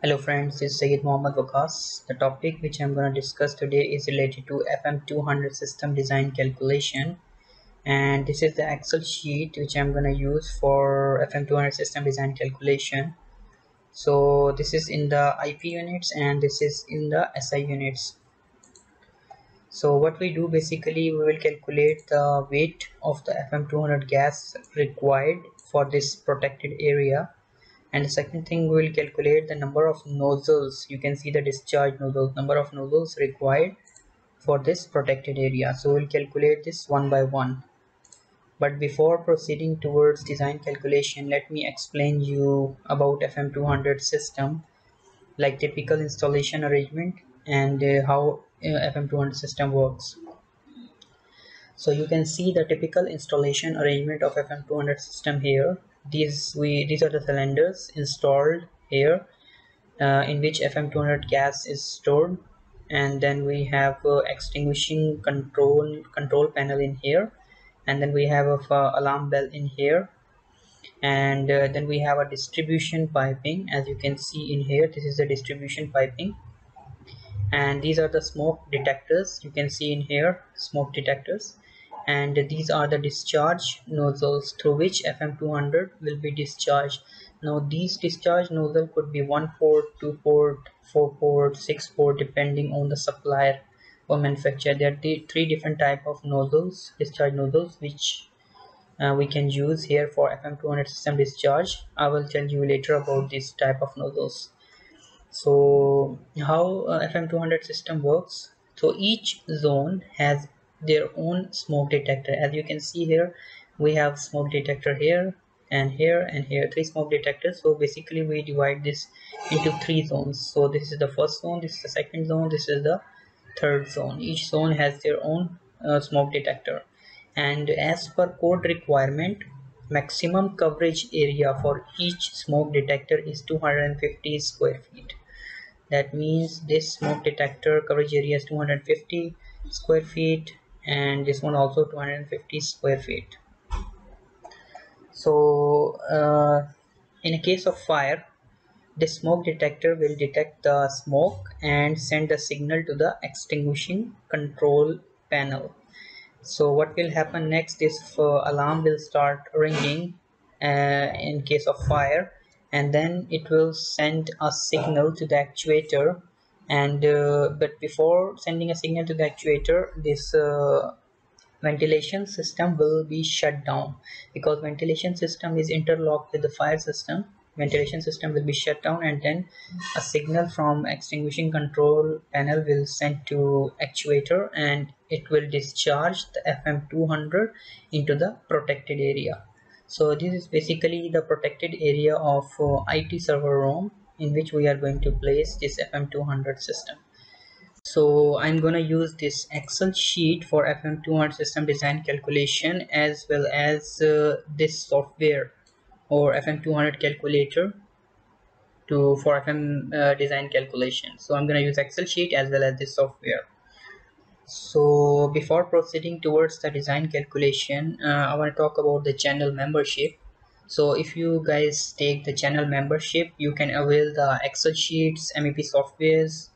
Hello friends, this is Sayyid Mohammad Wakas. The topic which I'm going to discuss today is related to FM200 system design calculation, and this is the Excel sheet which I'm going to use for FM200 system design calculation. So this is in the IP units and this is in the SI units. So what we do basically, we will calculate the weight of the FM200 gas required for this protected area, and the second thing, we will calculate the number of nozzles. You can see the discharge nozzles, number of nozzles required for this protected area. So we'll calculate this one by one. But before proceeding towards design calculation, let me explain you about FM200 system, like typical installation arrangement and how FM200 system works. So you can see the typical installation arrangement of FM200 system here. These are the cylinders installed here, in which FM200 gas is stored, and then we have extinguishing control panel in here, and then we have a alarm bell in here, and then we have a distribution piping. As you can see in here, this is the distribution piping, and these are the smoke detectors. You can see in here smoke detectors, and these are the discharge nozzles through which FM200 will be discharged. Now these discharge nozzle could be 1 port, 2 port, 4 port, 6 port, depending on the supplier or manufacturer. There are three different type of nozzles, discharge nozzles, which we can use here for FM200 system discharge. I will tell you later about this type of nozzles. So how FM200 system works? So each zone has their own smoke detector. As you can see here, we have smoke detector here and here and here, three smoke detectors. So basically we divide this into three zones. So this is the first zone, this is the second zone, this is the third zone. Each zone has their own smoke detector, and as per code requirement, maximum coverage area for each smoke detector is 250 square feet. That means this smoke detector coverage area is 250 square feet, and this one also 250 square feet. So in a case of fire, the smoke detector will detect the smoke and send a signal to the extinguishing control panel. So what will happen next is alarm will start ringing in case of fire, and then it will send a signal to the actuator, and but before sending a signal to the actuator, this ventilation system will be shut down, because ventilation system is interlocked with the fire system. Ventilation system will be shut down, and then a signal from extinguishing control panel will send to actuator, and it will discharge the FM200 into the protected area. So this is basically the protected area of IT server room, in which we are going to place this FM200 system. So I'm going to use this Excel sheet for FM200 system design calculation, as well as this software or FM200 calculator for FM design calculation. So I'm going to use Excel sheet as well as this software. So before proceeding towards the design calculation, I want to talk about the channel membership. So if you guys take the channel membership, you can avail the Excel sheets, MEP softwares,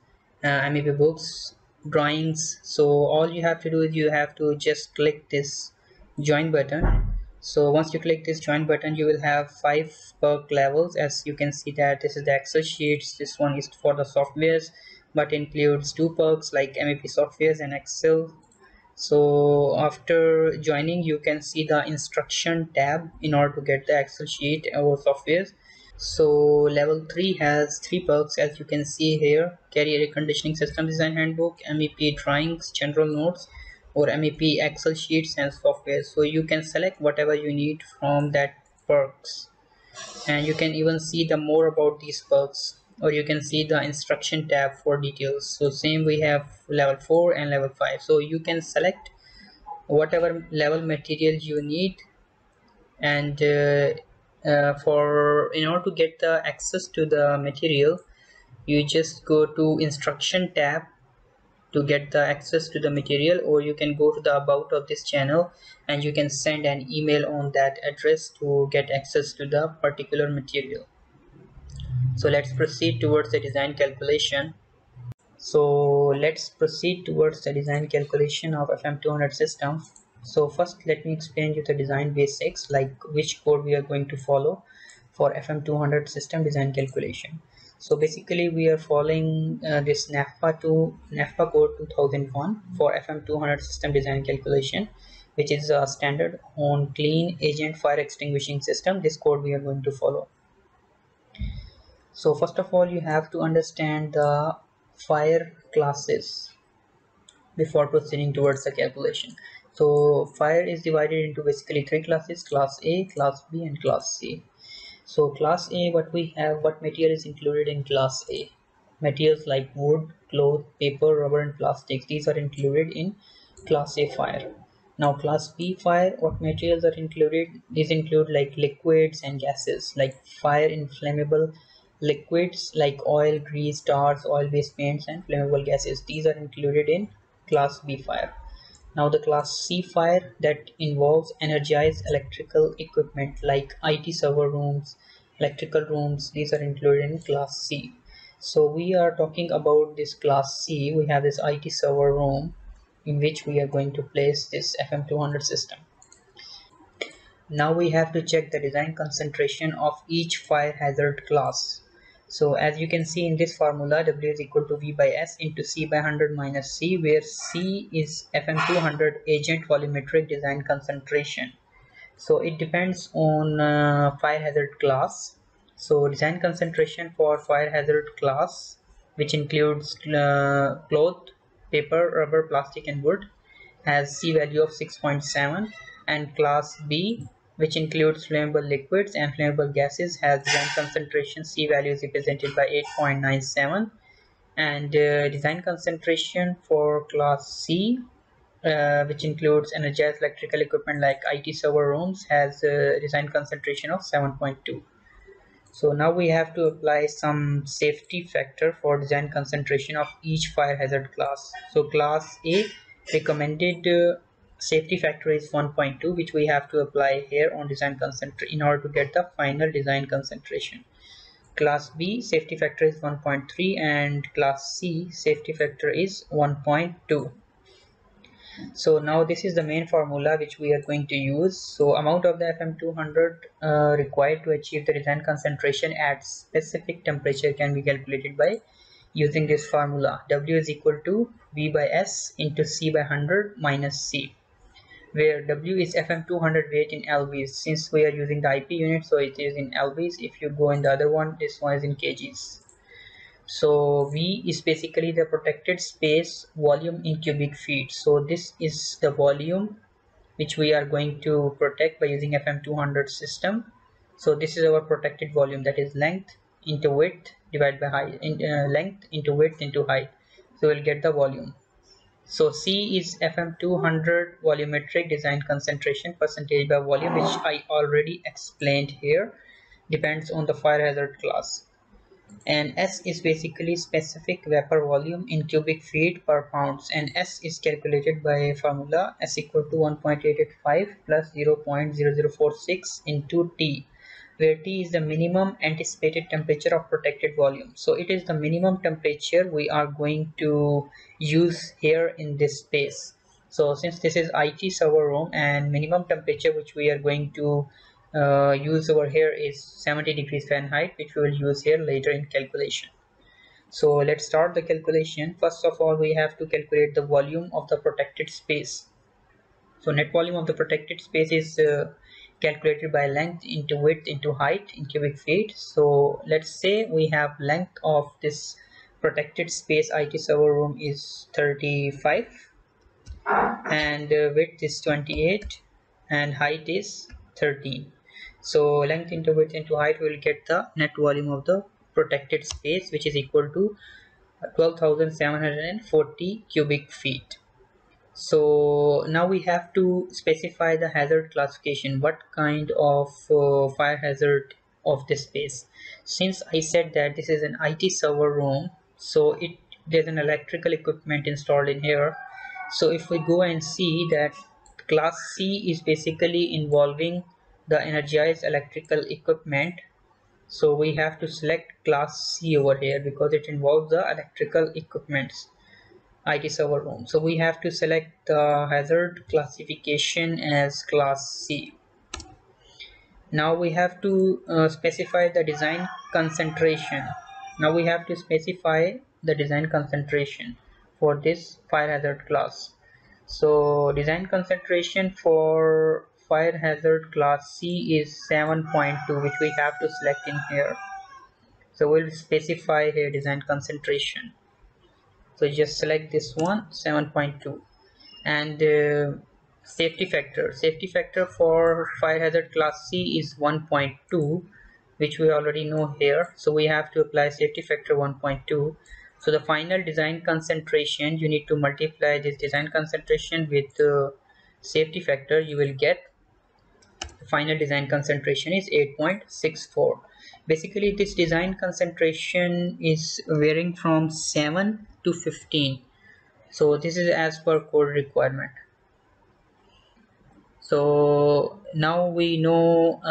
MEP books, drawings. So all you have to do is you have to just click this join button. So once you click this join button, you will have 5 perk levels. As you can see that this is the Excel sheets, this one is for the softwares, but includes 2 perks like MEP softwares and Excel. So after joining, you can see the instruction tab in order to get the Excel sheet or softwares. So level 3 has 3 perks, as you can see here: carry air conditioning system design handbook, MEP drawings, general notes, or MEP Excel sheets and software. So you can select whatever you need from that perks, and you can even see the more about these perks, or you can see the instruction tab for details. So same, we have level 4 and level 5. So you can select whatever level material you need, and for in order to get the access to the material, you just go to instruction tab to get the access to the material, or you can go to the about of this channel and you can send an email on that address to get access to the particular material. So let's proceed towards the design calculation. So let's proceed towards the design calculation of FM200 system. So first let me explain you the design basics, like which code we are going to follow for FM200 system design calculation. So basically we are following this NAFPA code 2001 for FM200 system design calculation, which is a standard on clean agent fire extinguishing system. This code we are going to follow. So first of all, you have to understand the fire classes before proceeding towards the calculation. So fire is divided into basically three classes: class A, class B, and class C. So class A, what we have, what material is included in class A? Materials like wood, cloth, paper, rubber, and plastics. These are included in class A fire. Now class B fire, what materials are included? These include like liquids and gases, like fire inflammable liquids like oil, grease, tars, oil-based paints, and flammable gases. These are included in class B fire. Now the class C fire, that involves energized electrical equipment like IT server rooms, electrical rooms. These are included in class C. So we are talking about this class C. We have this IT server room in which we are going to place this FM200 system. Now we have to check the design concentration of each fire hazard class. So as you can see in this formula, W is equal to V by S into C by 100 minus C, where C is FM200 agent volumetric design concentration. So it depends on fire hazard class. So design concentration for fire hazard class, which includes cloth, paper, rubber, plastic, and wood, has C value of 6.7, and class B, which includes flammable liquids and flammable gases, has design concentration C value is represented by 8.97, and design concentration for class C, which includes energized electrical equipment like IT server rooms, has a design concentration of 7.2. So now we have to apply some safety factor for design concentration of each fire hazard class. So class A recommended safety factor is 1.2, which we have to apply here on design concentration in order to get the final design concentration. Class B safety factor is 1.3 and class C safety factor is 1.2. So now this is the main formula which we are going to use. So amount of the FM200 required to achieve the design concentration at specific temperature can be calculated by using this formula. W is equal to V by S into C by 100 minus C, where W is FM200 weight in lbs. Since we are using the IP unit, so it is in lbs. If you go in the other one, this one is in kgs. So V is basically the protected space volume in cubic feet. So this is the volume which we are going to protect by using FM200 system. So this is our protected volume, that is length into width divided by height, length into width into height. So we'll get the volume. So C is FM200 volumetric design concentration percentage by volume, which I already explained here, depends on the fire hazard class. And S is basically specific vapor volume in cubic feet per pounds, and S is calculated by formula S equal to 1.885 plus 0.0046 into T, where T is the minimum anticipated temperature of protected volume. So it is the minimum temperature we are going to use here in this space. So since this is IT server room, and minimum temperature which we are going to use over here is 70 degrees Fahrenheit, which we will use here later in calculation. So let's start the calculation. First of all, we have to calculate the volume of the protected space. So net volume of the protected space is calculated by length into width into height in cubic feet. So let's say we have length of this protected space IT server room is 35 and width is 28 and height is 13. So length into width into height will get the net volume of the protected space, which is equal to 12,740 cubic feet. So now we have to specify the hazard classification, what kind of fire hazard of this space. Since I said that this is an IT server room, so there's an electrical equipment installed in here. So if we go and see that class C is basically involving the energized electrical equipment, So we have to select class C over here because it involves the electrical equipments IT server room. So we have to select the hazard classification as class C. Now we have to specify the design concentration. Now we have to specify the design concentration for this fire hazard class. So design concentration for fire hazard class C is 7.2, which we have to select in here. So we'll specify here design concentration. So just select this one, 7.2. And safety factor for fire hazard class C is 1.2, which we already know here. So we have to apply safety factor 1.2. So the final design concentration, you need to multiply this design concentration with safety factor. You will get the final design concentration is 8.64. Basically this design concentration is varying from 7 to 15. So this is as per code requirement. So now we know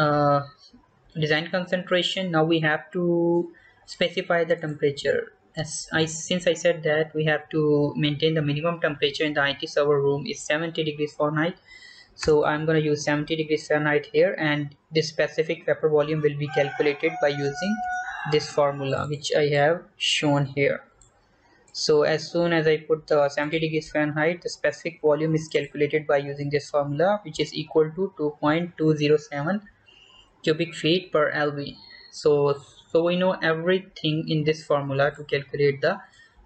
design concentration. Now we have to specify the temperature. Since I said that we have to maintain the minimum temperature in the IT server room is 70 degrees Fahrenheit. So I'm going to use 70 degrees Fahrenheit here, and this specific vapor volume will be calculated by using this formula which I have shown here. So as soon as I put the 70 degrees Fahrenheit, the specific volume is calculated by using this formula, which is equal to 2.207 cubic feet per lb. So we know everything in this formula to calculate the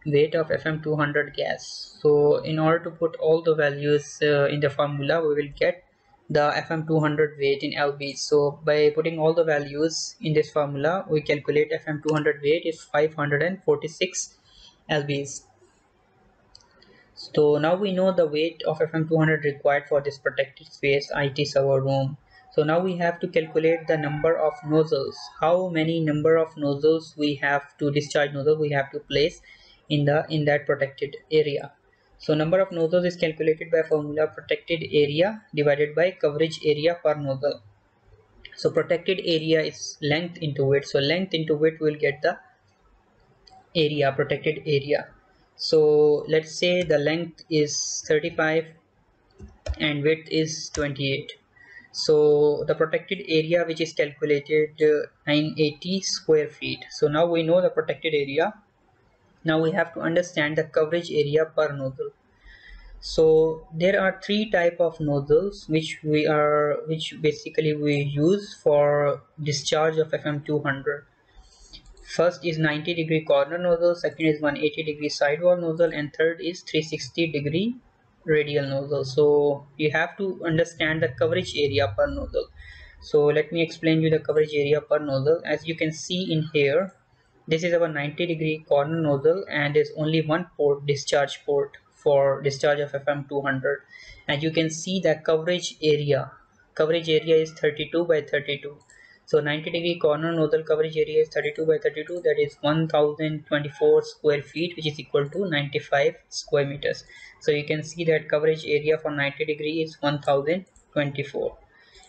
weight of FM200 gas. So in order to put all the values in the formula, we will get the FM200 weight in lb. So by putting all the values in this formula, we calculate FM200 weight is 546 lbs. So now we know the weight of FM200 required for this protected space IT server room. So now we have to calculate the number of nozzles. How many number of nozzles we have to discharge nozzle we have to place in that protected area. So number of nozzles is calculated by formula protected area divided by coverage area per nozzle. So protected area is length into width. So length into width will get the area, protected area. So let's say the length is 35 and width is 28. So the protected area which is calculated 980 square feet. So now we know the protected area. Now we have to understand the coverage area per nozzle. So there are three type of nozzles which basically we use for discharge of FM200. First is 90 degree corner nozzle, second is 180 degree sidewall nozzle, and third is 360 degree radial nozzle. So you have to understand the coverage area per nozzle. So let me explain you the coverage area per nozzle. As you can see in here, this is our 90 degree corner nozzle, and there's only one port, discharge port, for discharge of FM200. And you can see the coverage area is 32 by 32. So 90 degree corner nozzle coverage area is 32 by 32, that is 1024 square feet, which is equal to 95 square meters. So you can see that coverage area for 90 degree is 1024.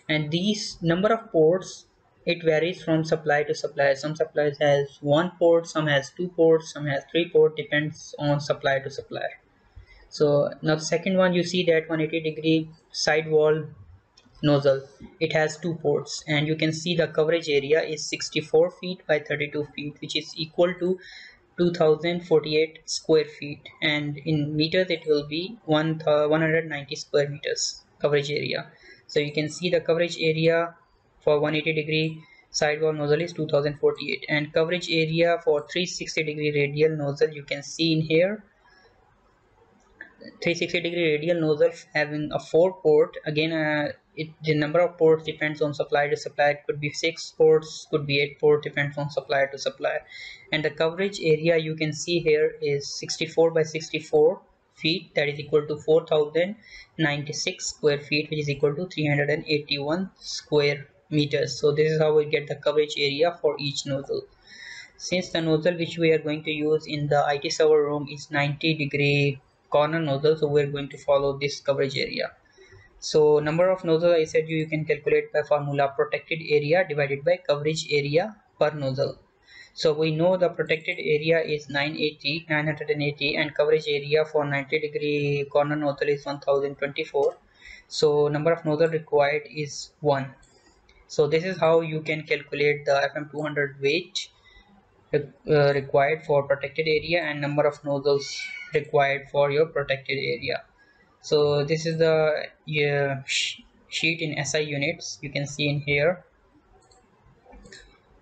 And these number of ports, it varies from supply to supply. Some suppliers has one port, some has two ports, some has three ports, depends on supplier to supplier. So now the second one, you see that 180 degree sidewall nozzle, it has two ports, and you can see the coverage area is 64 feet by 32 feet, which is equal to 2048 square feet, and in meters it will be 190 square meters coverage area. So you can see the coverage area for 180 degree sidewall nozzle is 2048, and coverage area for 360 degree radial nozzle, you can see in here 360 degree radial nozzle having a 4 port. Again, the number of ports depends on supplier to supplier. It could be 6 ports, could be 8 ports, depends on supplier to supplier. And the coverage area you can see here is 64 by 64 feet, that is equal to 4096 square feet, which is equal to 381 square meters. So this is how we get the coverage area for each nozzle. Since the nozzle which we are going to use in the IT server room is 90 degree corner nozzle, so we're going to follow this coverage area. So number of nozzle, I said you can calculate by formula protected area divided by coverage area per nozzle. So we know the protected area is 980 and coverage area for 90-degree corner nozzle is 1024. So number of nozzle required is 1. So this is how you can calculate the FM200 weight required for protected area and number of nozzles required for your protected area. So this is the sheet in SI units you can see in here.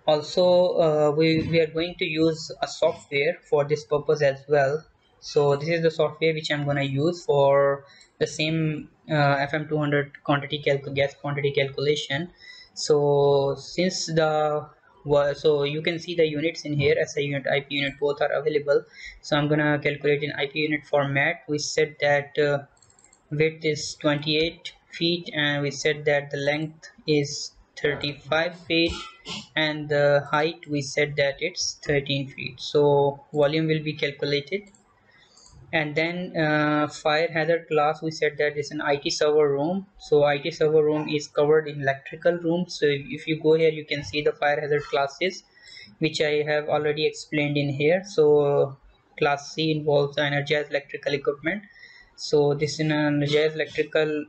Also we are going to use a software for this purpose as well. So this is the software which I'm going to use for the same FM200 gas quantity calculation. So since so you can see the units in here, SI unit, IP unit, both are available. So I'm gonna calculate in IP unit format. We said that width is 28 feet and we said that the length is 35 feet and the height we said that it's 13 feet. So volume will be calculated. And then fire hazard class, we said that it's an IT server room. So IT server room is covered in electrical room. So if you go here, you can see the fire hazard classes which I have already explained in here. So class C involves energized electrical equipment. So this is an energized electrical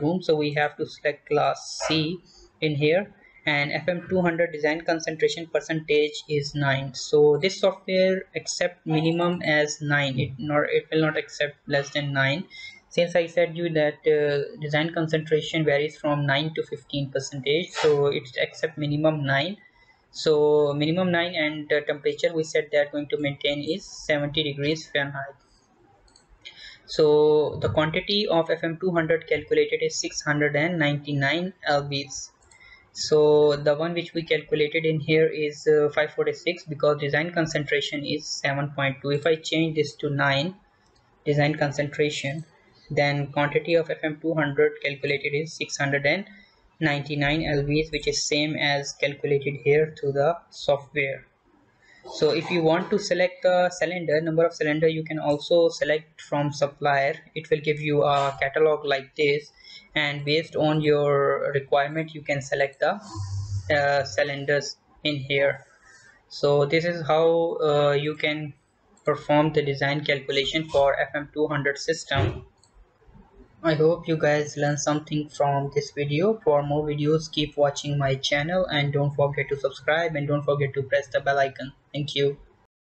room, so we have to select class C in here. And FM200 design concentration percentage is 9. So this software accept minimum as 9. It will not accept less than 9. Since I said you that design concentration varies from 9 to 15 percentage, so it accept minimum 9. So minimum 9, and temperature we said that going to maintain is 70 degrees Fahrenheit. So the quantity of FM200 calculated is 699 lbs. So the one which we calculated in here is 546 because design concentration is 7.2. If I change this to 9 design concentration, then quantity of FM200 calculated is 699 lbs, which is same as calculated here through the software. So if you want to select the cylinder, number of cylinder, you can also select from supplier. It will give you a catalog like this, and based on your requirement you can select the cylinders in here. So this is how you can perform the design calculation for FM200 system. I hope you guys learned something from this video. For more videos, keep watching my channel and don't forget to subscribe and don't forget to press the bell icon. Thank you.